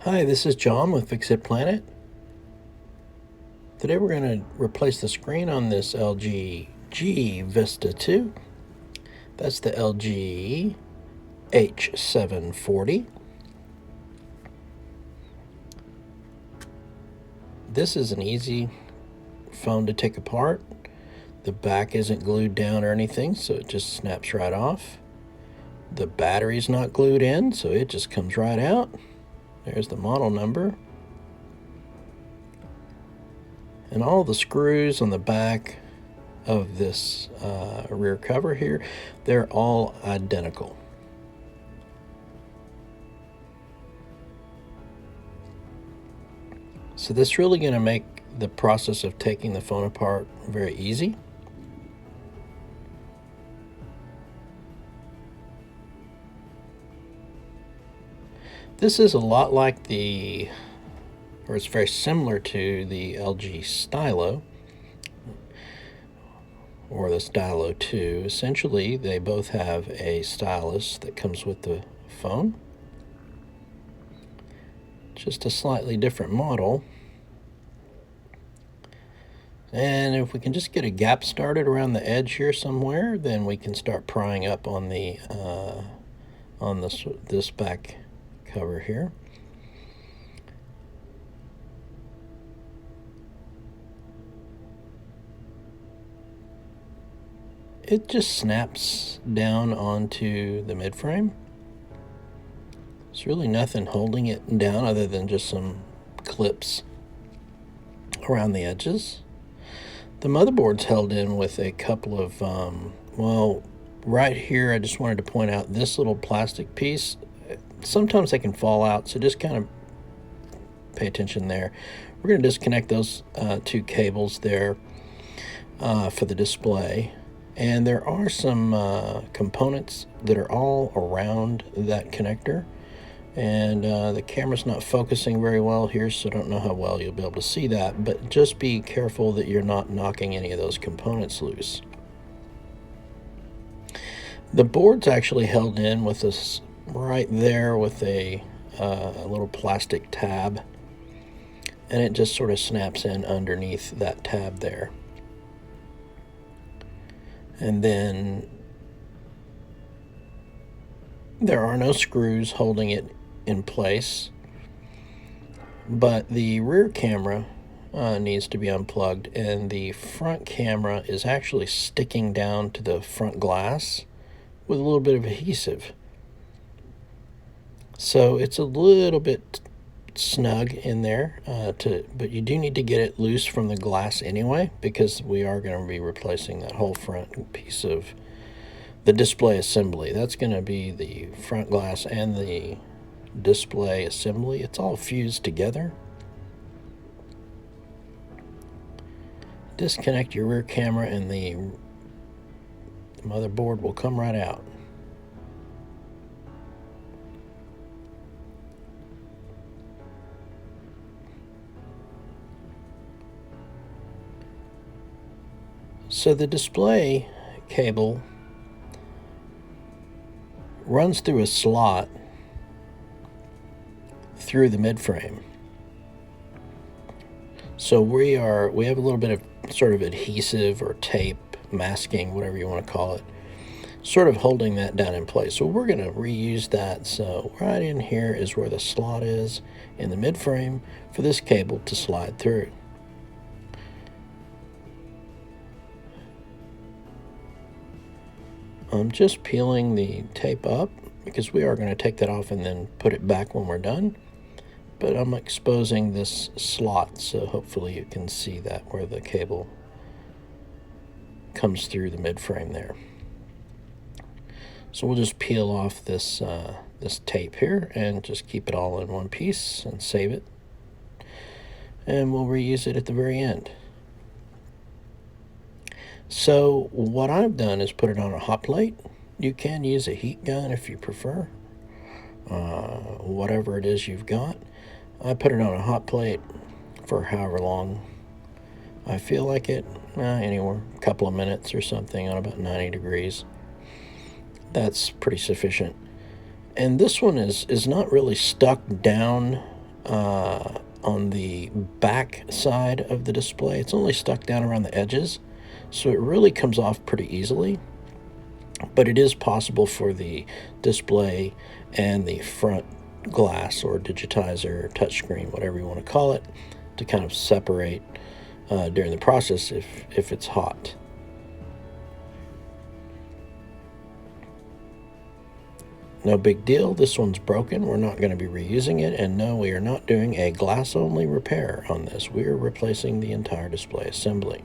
Hi, this is John with Fix-It Planet. Today we're going to replace the screen on this LG G Vista 2. That's the LG H740. This is an easy phone to take apart. The back isn't glued down or anything, so it just snaps right off. The battery's not glued in, so it just comes right out. There's the model number. And all the screws on the back of this rear cover here, they're all identical. So this is really going to make the process of taking the phone apart very easy. This is a lot like or it's very similar to the LG Stylo, or the Stylo 2. Essentially, they both have a stylus that comes with the phone. Just a slightly different model. And if we can just get a gap started around the edge here somewhere, then we can start prying up on the this back cover here. It just snaps down onto the midframe. There's really nothing holding it down other than just some clips around the edges. The motherboard's held in with a couple of, well, right here I just wanted to point out this little plastic piece. Sometimes they can fall out, so just kind of pay attention there. We're going to disconnect those two cables there for the display. And there are some components that are all around that connector. And the camera's not focusing very well here, so I don't know how well you'll be able to see that. But just be careful that you're not knocking any of those components loose. The board's actually held in with this right there with a little plastic tab. And it just sort of snaps in underneath that tab there. And then there are no screws holding it in place, but the rear camera needs to be unplugged, and the front camera is actually sticking down to the front glass with a little bit of adhesive. So it's a little bit snug in there, but you do need to get it loose from the glass anyway, because we are going to be replacing that whole front piece of the display assembly. That's going to be the front glass and the display assembly. It's all fused together. Disconnect your rear camera and the motherboard will come right out. So the display cable runs through a slot through the midframe. So we have a little bit of sort of adhesive or tape, masking, whatever you want to call it, sort of holding that down in place. So we're going to reuse that. So right in here is where the slot is in the midframe for this cable to slide through. I'm just peeling the tape up because we are going to take that off and then put it back when we're done. But I'm exposing this slot, so hopefully you can see that where the cable comes through the midframe there. So we'll just peel off this this tape here and just keep it all in one piece and save it. And we'll reuse it at the very end. So what I've done is put it on a hot plate. You can use a heat gun if you prefer, whatever it is you've got. I put it on a hot plate for however long I feel like it, anywhere, a couple of minutes or something on about 90 degrees. That's pretty sufficient. And this one is not really stuck down on the back side of the display. It's only stuck down around the edges, so it really comes off pretty easily. But it is possible for the display and the front glass or digitizer, touchscreen, whatever you want to call it, to kind of separate during the process if it's hot. No big deal, this one's broken. We're not going to be reusing it, and no, we are not doing a glass-only repair on this. We are replacing the entire display assembly.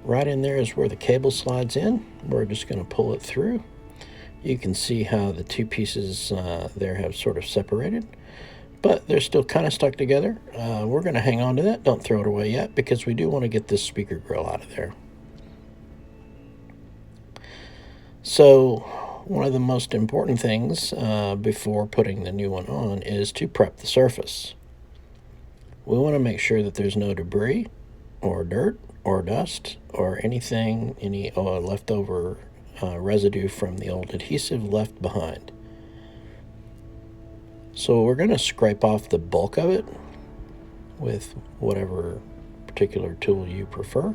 Right in there is where the cable slides in. We're just going to pull it through. You can see how the two pieces there have sort of separated, but they're still kind of stuck together. We're going to hang on to that. Don't throw it away yet, because we do want to get this speaker grill out of there. So one of the most important things before putting the new one on is to prep the surface. We want to make sure that there's no debris or dirt or dust or anything, any leftover residue from the old adhesive left behind. So we're going to scrape off the bulk of it with whatever particular tool you prefer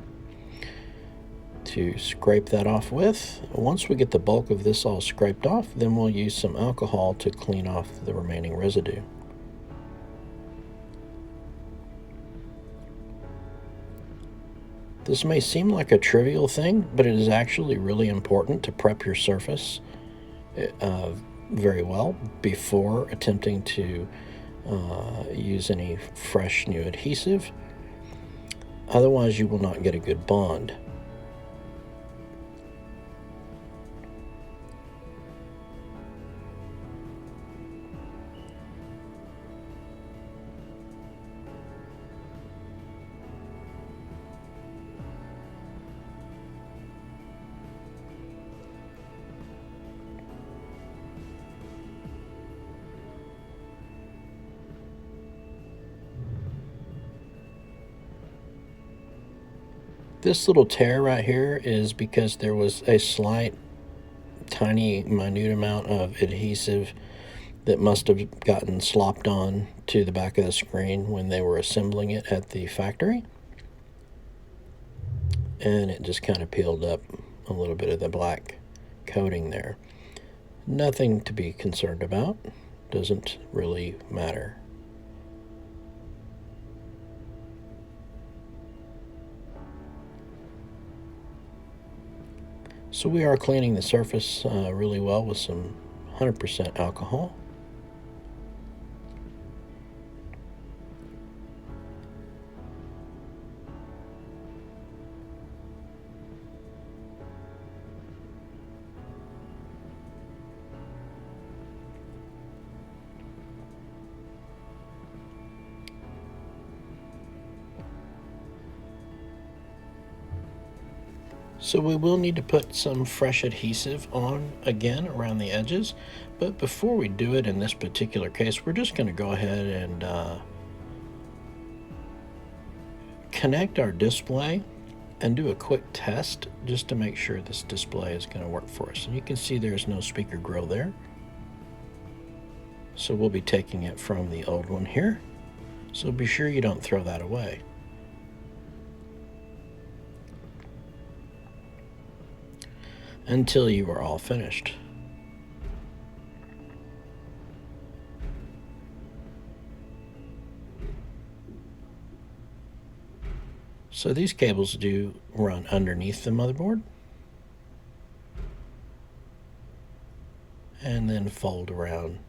to scrape that off with. Once we get the bulk of this all scraped off, then we'll use some alcohol to clean off the remaining residue. This may seem like a trivial thing, but it is actually really important to prep your surface very well before attempting to use any fresh new adhesive. Otherwise, you will not get a good bond. This little tear right here is because there was a slight, tiny, minute amount of adhesive that must have gotten slopped on to the back of the screen when they were assembling it at the factory. And it just kind of peeled up a little bit of the black coating there. Nothing to be concerned about. Doesn't really matter. So we are cleaning the surface really well with some 100% alcohol. So we will need to put some fresh adhesive on again around the edges, but before we do it in this particular case, we're just going to go ahead and connect our display and do a quick test just to make sure this display is going to work for us. And you can see there's no speaker grill there. So we'll be taking it from the old one here. So be sure you don't throw that away. Until you are all finished. So these cables do run underneath the motherboard and then fold around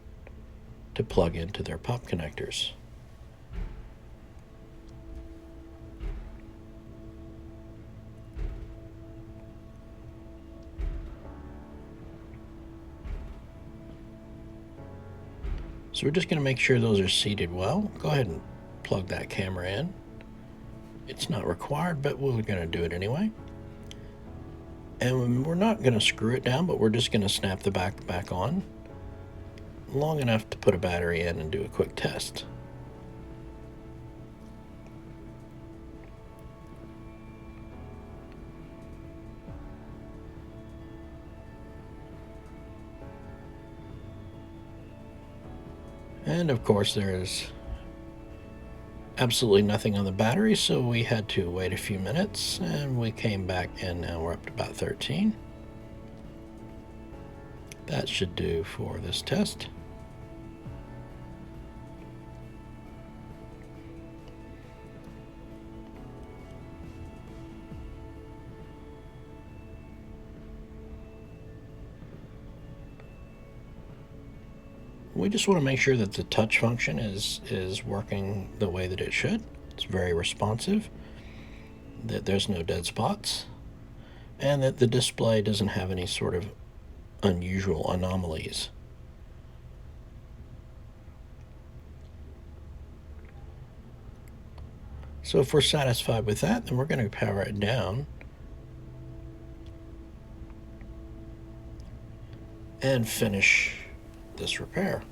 to plug into their pop connectors. So we're just going to make sure those are seated well. Go ahead and plug that camera in. It's not required, but we're going to do it anyway. And we're not going to screw it down, but we're just going to snap the back on long enough to put a battery in and do a quick test. And of course there's absolutely nothing on the battery, so we had to wait a few minutes, and we came back and now we're up to about 13. That should do for this test. We just want to make sure that the touch function is working the way that it should. It's very responsive, that there's no dead spots, and that the display doesn't have any sort of unusual anomalies. So if we're satisfied with that, then we're going to power it down and finish this repair.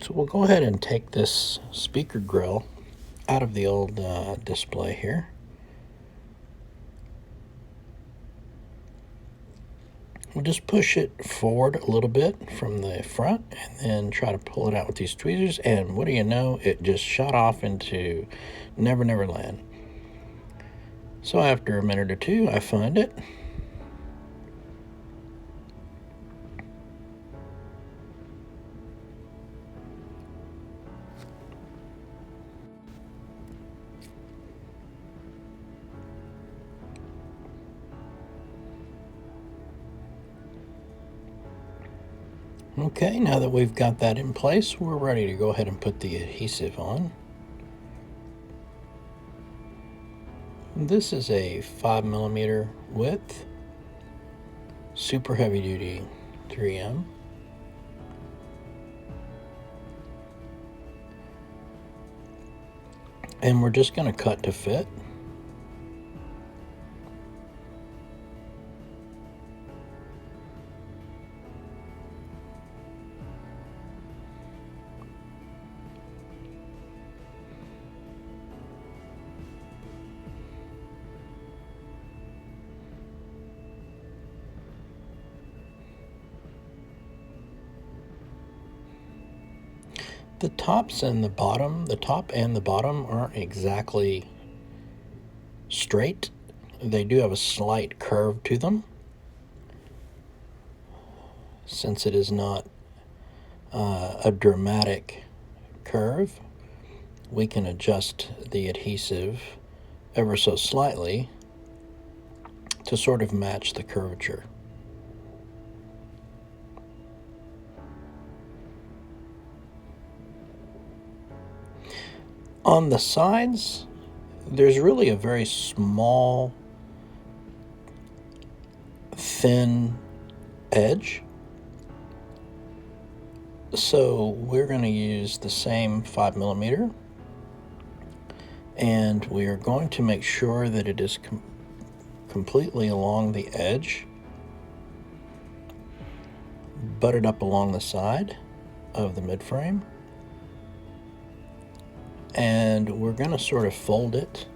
So we'll go ahead and take this speaker grill out of the old display here. We'll just push it forward a little bit from the front and then try to pull it out with these tweezers, and what do you know, it just shot off into Never Never Land. So after a minute or two, I find it. Okay, now that we've got that in place, we're ready to go ahead and put the adhesive on. This is a 5mm width, super heavy duty 3M. And we're just going to cut to fit. The top and the bottom aren't exactly straight. They do have a slight curve to them. Since it is not a dramatic curve, we can adjust the adhesive ever so slightly to sort of match the curvature. On the sides, there's really a very small, thin edge. So we're going to use the same 5mm, and we are going to make sure that it is completely along the edge, butted up along the side of the midframe. And we're going to sort of fold it.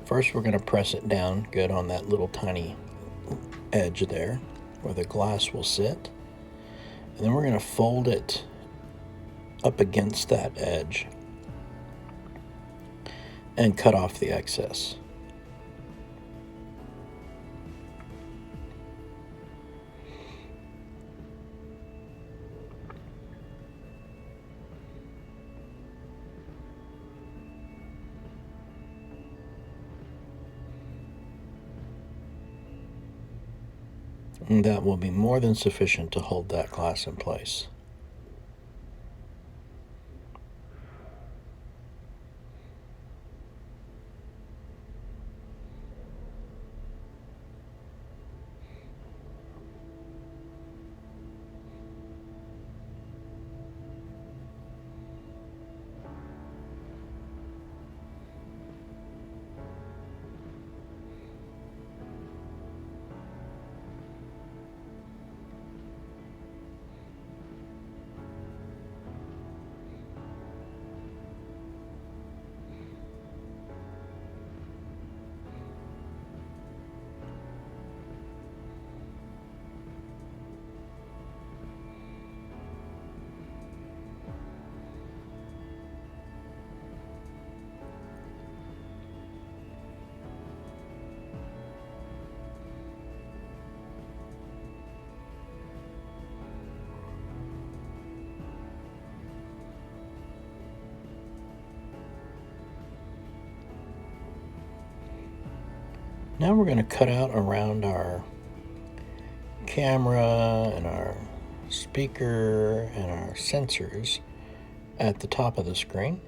First, we're going to press it down good on that little tiny edge there where the glass will sit. And then we're going to fold it up against that edge and cut off the excess. And that will be more than sufficient to hold that glass in place. Now we're going to cut out around our camera and our speaker and our sensors at the top of the screen.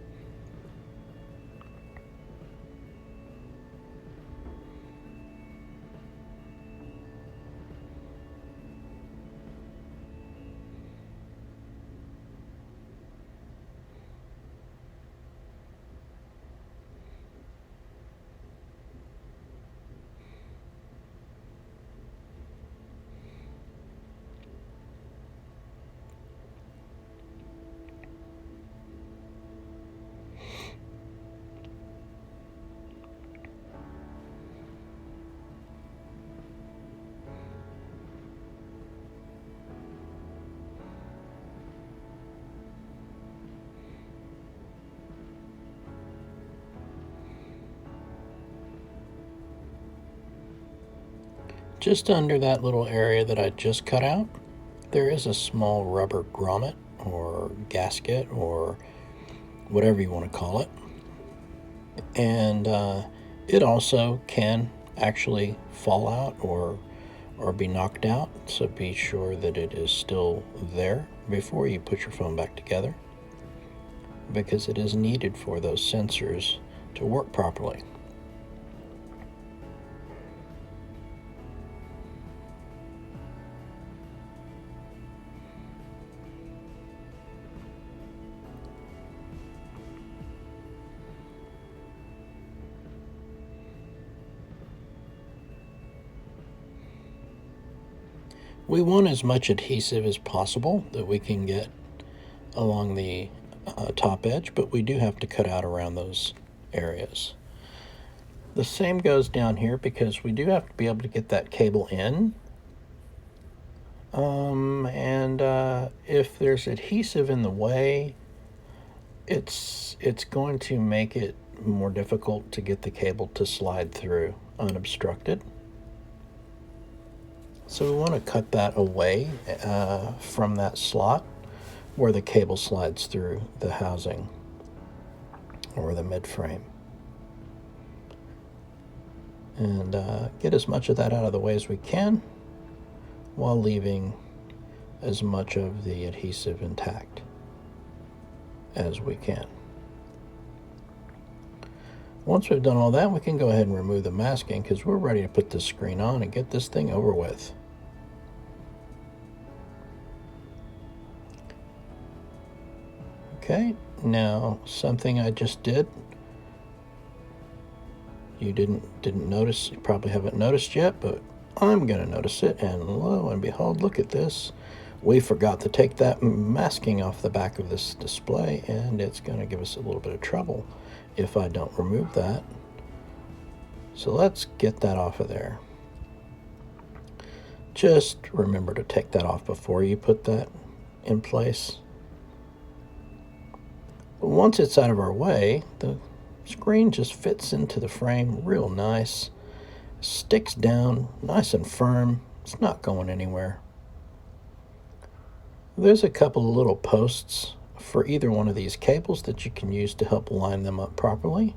Just under that little area that I just cut out, there is a small rubber grommet or gasket or whatever you want to call it. And it also can actually fall out or be knocked out, so be sure that it is still there before you put your phone back together, because it is needed for those sensors to work properly. We want as much adhesive as possible that we can get along the top edge, but we do have to cut out around those areas. The same goes down here, because we do have to be able to get that cable in. If there's adhesive in the way, it's going to make it more difficult to get the cable to slide through unobstructed. So we want to cut that away from that slot where the cable slides through the housing or the mid frame. And get as much of that out of the way as we can, while leaving as much of the adhesive intact as we can. Once we've done all that, we can go ahead and remove the masking, because we're ready to put this screen on and get this thing over with. Okay, now something I just did, you didn't notice, you probably haven't noticed yet, but I'm going to notice it, and lo and behold, look at this. We forgot to take that masking off the back of this display, and it's going to give us a little bit of trouble if I don't remove that. So let's get that off of there. Just remember to take that off before you put that in place. But once it's out of our way, the screen just fits into the frame real nice, sticks down nice and firm. It's not going anywhere. There's a couple of little posts for either one of these cables that you can use to help line them up properly.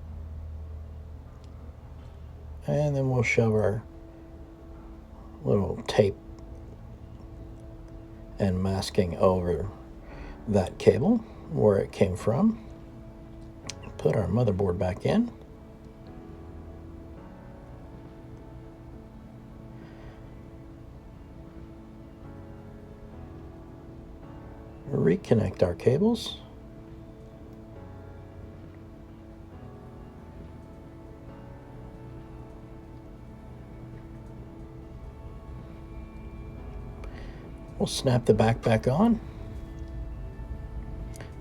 And then we'll shove our little tape and masking over that cable where it came from. Put our motherboard back in. Reconnect our cables. We'll snap the back on.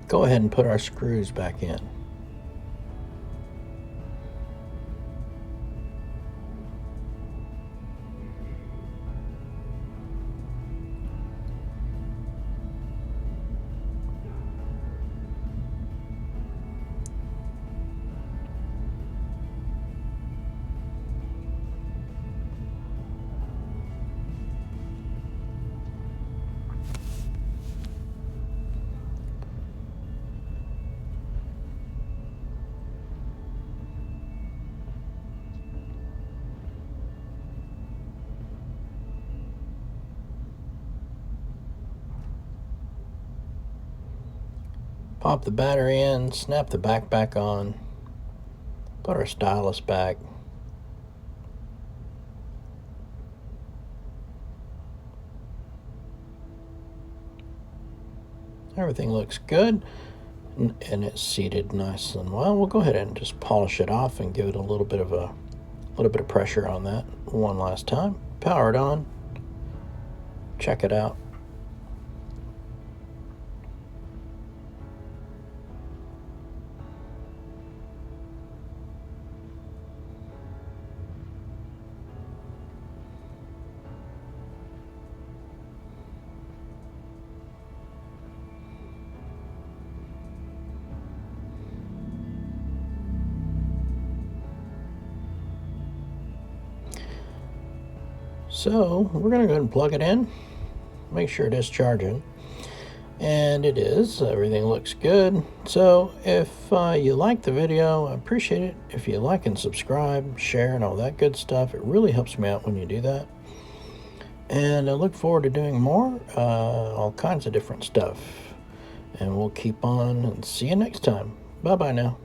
Go ahead and put our screws back in. Pop the battery in, snap the back on, put our stylus back. Everything looks good and it's seated nice and well. We'll go ahead and just polish it off and give it a little bit of pressure on that one last time. Power it on. Check it out. So we're going to go ahead and plug it in, make sure it is charging, and it is. Everything looks good. So if you like the video, I appreciate it if you like and subscribe, share, and all that good stuff. It really helps me out when you do that. And I look forward to doing more, all kinds of different stuff. And we'll keep on and see you next time. Bye-bye now.